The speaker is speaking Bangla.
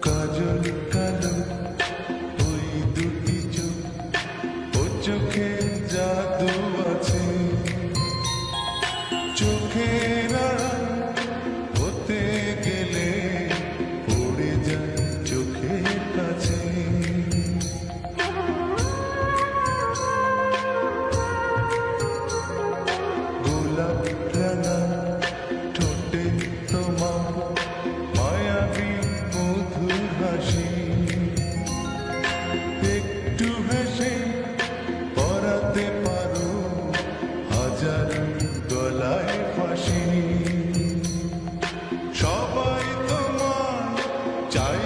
কাজল কালো ওই দুটি চোখ, ও চোখে জাদু আছে। চোখের আড়াল হতে গেলে পড়ে যায় চোখের কাছে। গোলাপ রাঙা ঠোঁটে তোমার মায়াবী মধুর হাসি, একটু হেসে পরাতে পারো হাজার গলায় ফাঁসি। সবাই তোমার চাই